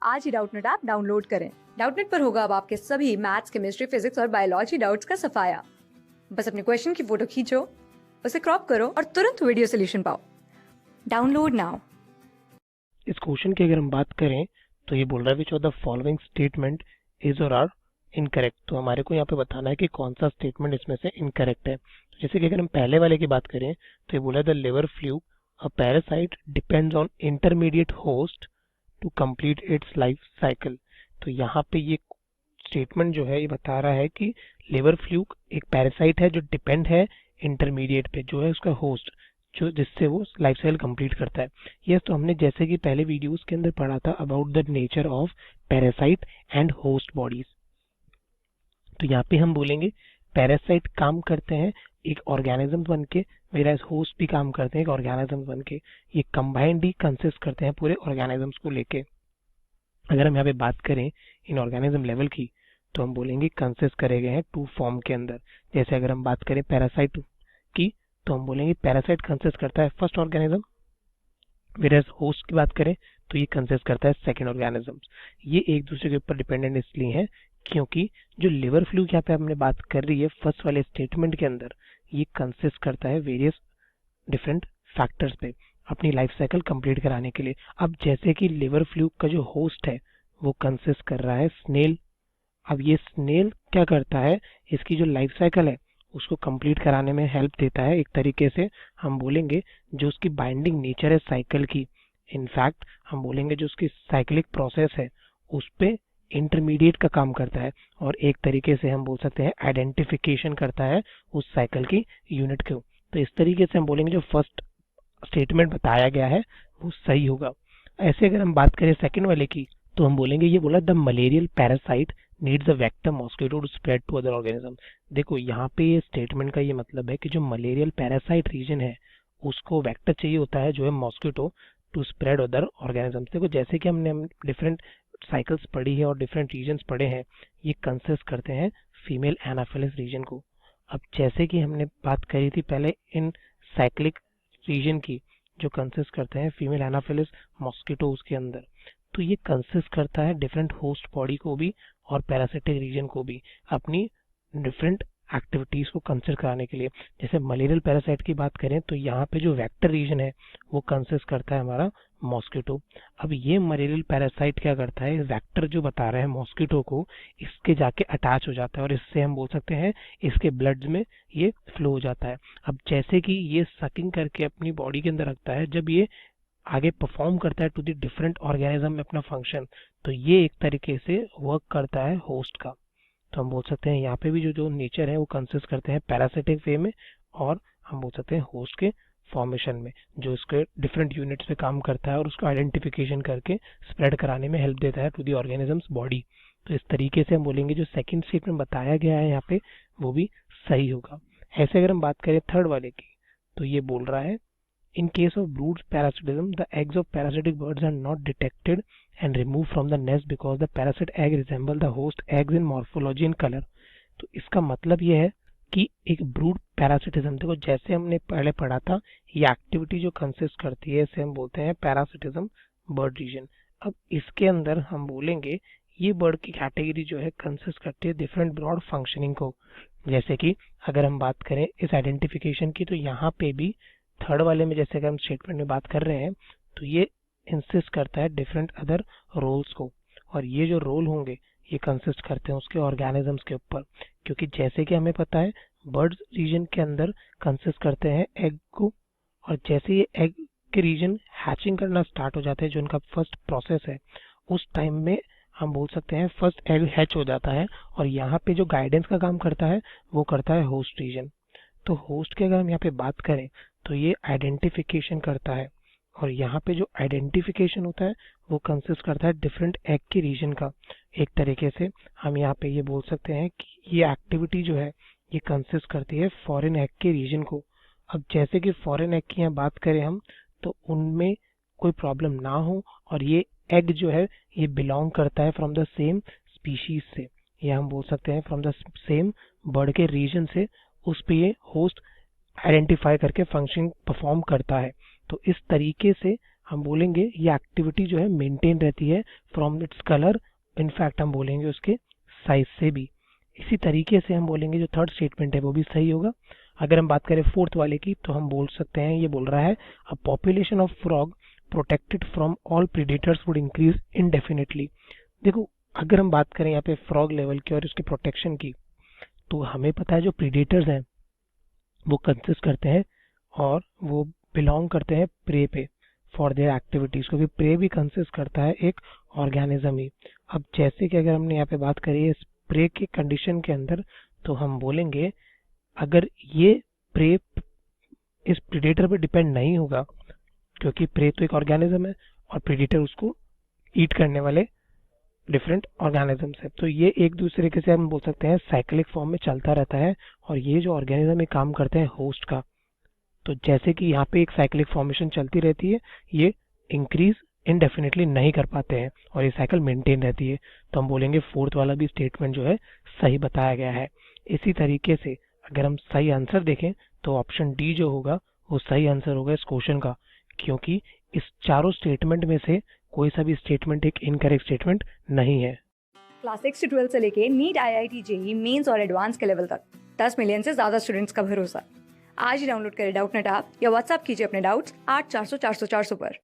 आज ही Doubtnut app download करें। Doubtnut पर होगा अब आपके सभी मैथ्स, केमिस्ट्री, फिजिक्स और बायोलॉजी डाउट्स का सफाया। बस अपने क्वेश्चन की फोटो खींचो, उसे क्रॉप करो और तुरंत वीडियो सोल्यूशन पाओ। Download now. इस क्वेश्चन की अगर हम बात करें तो ये बोल रहा है which of the following statement is और आर इनकरेक्ट। तो हमारे को यहाँ पे बताना है कि कौन सा स्टेटमेंट इसमें से इनकरेक्ट है। तो जैसे कि अगर हम पहले वाले की बात करें तो ये बोला है the liver fluke a parasite depends on intermediate host to complete its life cycle. तो यहाँ पे ये स्टेटमेंट जो है ये बता रहा है कि लिवर फ्लूक एक पैरासाइट है जो डिपेंड है इंटरमीडिएट पे, जो है उसका होस्ट, जो जिससे वो लाइफ साइकिल कंप्लीट करता है। यस, तो हमने जैसे कि पहले वीडियोस के अंदर पढ़ा था about the nature of parasite and host bodies. तो यहाँ पे हम बोलेंगे पैरासाइट काम करते हैं एक ऑर्गेनिज्म बन के, वेराज होस्ट भी काम करते हैं एक ऑर्गेनिज्म बन के। ये कंबाइंड ही कंसिस्ट करते हैं पूरे ऑर्गेनिजम्स को लेके। अगर हम यहाँ पे बात करें इन ऑर्गेनिज्म लेवल की तो हम बोलेंगे कंसिस्ट करे गए हैं टू फॉर्म के अंदर। जैसे अगर हम बात करें पैरासाइट की तो हम बोलेंगे पैरासाइट कंसिस्ट करता है फर्स्ट ऑर्गेनिज्म, वेराज होस्ट की बात करें तो ये कंसिस्ट करता है सेकंड ऑर्गेनिज्म। ये एक दूसरे के ऊपर डिपेंडेंट इसलिए है क्योंकि जो लिवर फ्लूक यहाँ पे हमने बात कर रही है फर्स्ट वाले स्टेटमेंट के अंदर, ये कंसिस्ट करता है वेरियस डिफरेंट फैक्टर्स पे अपनी लाइफ साइकिल कंप्लीट कराने के लिए। अब जैसे कि लिवर फ्लूक का जो होस्ट है वो कंसिस्ट कर रहा है स्नेल। अब ये स्नेल क्या करता है, इसकी जो लाइफ साइकिल है उसको कंप्लीट कराने में हेल्प देता है। एक तरीके से हम बोलेंगे जो उसकी बाइंडिंग नेचर है साइकिल की, इनफैक्ट हम बोलेंगे जो उसकी साइक्लिक प्रोसेस है उस पे इंटरमीडिएट का काम करता है, और एक तरीके से हम बोल सकते हैं आइडेंटिफिकेशन करता है उस साइकिल की यूनिट को। तो इस तरीके से हम बोलेंगे जो फर्स्ट स्टेटमेंट बताया गया है वो सही होगा। ऐसे अगर हम बात करें सेकंड वाले की तो हम बोलेंगे ये बोला the malarial parasite needs a vector mosquito to spread to other organism. देखो यहाँ पे ये स्टेटमेंट का ये मतलब है कि जो मलेरियल पैरासाइट रीजन है उसको वेक्टर चाहिए होता है जो है mosquito to spread other organism. देखो जैसे कि हमने डिफरेंट साइकिल्स पढ़ी है और डिफरेंट रीजन्स पढ़े हैं, ये कंसिस्ट करते हैं फीमेल एनाफिलिस रीजन को। अब जैसे कि हमने बात करी थी पहले इन साइक्लिक रीजन की जो कंसिस्ट करते हैं फीमेल एनाफिलिस मॉस्किटोज के अंदर, तो ये कंसिस्ट करता है डिफरेंट होस्ट बॉडी को भी और पैरासिटिक रीजन को भी अपनी डिफरेंट एक्टिविटीज को कंसिडर कराने के लिए। जैसे मलेरियल पैरासाइट की बात करें तो यहाँ पे जो वेक्टर रीजन है वो कंसिस्ट करता है हमारा मॉस्किटो। अब ये मलेरियल पैरासाइट क्या करता है, वेक्टर जो बता रहा है मॉस्किटो को, इसके जाके अटैच हो जाता है और इससे हम बोल सकते हैं इसके ब्लड में ये फ्लो हो जाता है। अब जैसे कि ये सकिंग करके अपनी बॉडी के अंदर रखता है, जब ये आगे परफॉर्म करता है टू द डिफरेंट ऑर्गेनिज्म में अपना फंक्शन, तो ये एक तरीके से वर्क करता है होस्ट का। तो हम बोल सकते हैं यहाँ पे भी जो जो नेचर है वो कंसिस्ट करते हैं पैरासिटिक वे में, और हम बोल सकते हैं होस्ट के फॉर्मेशन में जो इसके डिफरेंट यूनिट्स पे काम करता है और उसको आइडेंटिफिकेशन करके स्प्रेड कराने में हेल्प देता है टू दी ऑर्गेनिजम्स बॉडी। तो इस तरीके से हम बोलेंगे जो सेकंड स्टेटमेंट बताया गया है यहाँ पे वो भी सही होगा। ऐसे अगर हम बात करें थर्ड वाले की तो ये बोल रहा है in case of brood parasitism the eggs of parasitic birds are not detected and removed from the nest because the parasite egg resemble the host eggs in morphology and color। तो इसका मतलब ये है कि एक ब्रूड पैरासिटिज्म, देखो जैसे हमने पहले पढ़ा था ये एक्टिविटी जो कंसिस्ट करती है इसे हम बोलते हैं पैरासिटिज्म बर्ड रीजन। अब इसके अंदर हम बोलेंगे ये बर्ड की कैटेगरी जो है कंसिस्ट करती है डिफरेंट ब्रॉड फंक्शनिंग को। जैसे कि अगर हम बात करें इस आइडेंटिफिकेशन की तो यहाँ पे भी थर्ड वाले में जैसे कि हम स्टेटमेंट में बात कर रहे हैं तो ये इंसिस्ट करता है डिफरेंट अदर रोल्स को, और ये जो रोल होंगे ये कंसिस्ट करते हैं उसके ऑर्गेनिजम्स के ऊपर। क्योंकि जैसे कि हमें पता है बर्ड्स रीजन के अंदर कंसिस्ट करते हैं एग को, और जैसे ये एग के रीजन हैचिंग करना स्टार्ट हो जाते हैं जो उनका फर्स्ट प्रोसेस है, उस टाइम में हम बोल सकते हैं फर्स्ट एग हैच हो जाता है, और यहाँ पे जो गाइडेंस का काम करता है वो करता है होस्ट रीजन। तो होस्ट की अगर हम यहाँ पे बात करें तो ये आइडेंटिफिकेशन करता है, और यहाँ पे जो आइडेंटिफिकेशन होता है वो कंसिस्ट करता है डिफरेंट एग के रीजन का। एक तरीके से हम यहाँ पे ये बोल सकते हैं कि ये एक्टिविटी जो है ये कंसिस्ट करती है फॉरेन एग के रीजन को। अब जैसे कि फॉरेन एग की यहाँ बात करें हम तो उनमें कोई प्रॉब्लम ना हो, और ये एग जो है ये बिलोंग करता है फ्रॉम द सेम स्पीशीज से, या हम बोल सकते हैं फ्रॉम द सेम बर्ड के रीजन से, उस पे ये होस्ट आइडेंटिफाई करके फंक्शन परफॉर्म करता है। तो इस तरीके से हम बोलेंगे ये एक्टिविटी जो है मेंटेन रहती है फ्रॉम इट्स कलर, इनफैक्ट हम बोलेंगे उसके साइज से भी। इसी तरीके से हम बोलेंगे जो थर्ड स्टेटमेंट है वो भी सही होगा। अगर हम बात करें फोर्थ वाले की तो हम बोल सकते हैं, ये बोल रहा है a population of frog protected from all predators would increase indefinitely. देखो, अगर हम बात करें यहाँ पे फ्रॉग लेवल की और उसके प्रोटेक्शन की, तो हमें पता है जो प्रीडेटर्स हैं वो कंसिस्ट करते हैं और वो बिलोंग करते हैं प्रे पे फॉर देयर एक्टिविटीज, क्योंकि प्रे भी कंसिस्ट करता है एक ऑर्गेनिज्म ही। अब जैसे कि अगर हमने यहाँ पे बात करी है प्रे के कंडीशन के अंदर, तो हम बोलेंगे अगर ये प्रे इस प्रीडेटर पे डिपेंड नहीं होगा, क्योंकि प्रे तो एक ऑर्गेनिज्म है और प्रीडेटर उसको ईट करने वाले डिफरेंट ऑर्गेनिजम्स है, तो ये एक दूसरे के से हम बोल सकते हैं साइक्लिक फॉर्म में चलता रहता है। और ये जो ऑर्गेनिज्म काम करते हैं होस्ट का, तो जैसे कि यहाँ पे एक साइक्लिक फॉर्मेशन चलती रहती है, ये इंक्रीज इनडेफिनेटली नहीं कर पाते हैं और ये साइकिल मेंटेन रहती है। तो हम बोलेंगे फोर्थ वाला भी स्टेटमेंट जो है सही बताया गया है। इसी तरीके से अगर हम सही आंसर देखें तो ऑप्शन डी जो होगा वो सही आंसर होगा इस क्वेश्चन का, क्योंकि इस चारों स्टेटमेंट में से कोई सा भी स्टेटमेंट एक इनकरेक्ट स्टेटमेंट नहीं है। क्लास 6 से 12 से लेके नीट, IIT, जेईई मेंस और एडवांस के लेवल तक 10 मिलियन से ज्यादा स्टूडेंट्स का भरोसा। आज ही डाउनलोड करें डाउटनेट ऐप या व्हाट्सएप कीजिए अपने डाउट्स 8400 400 400 पर।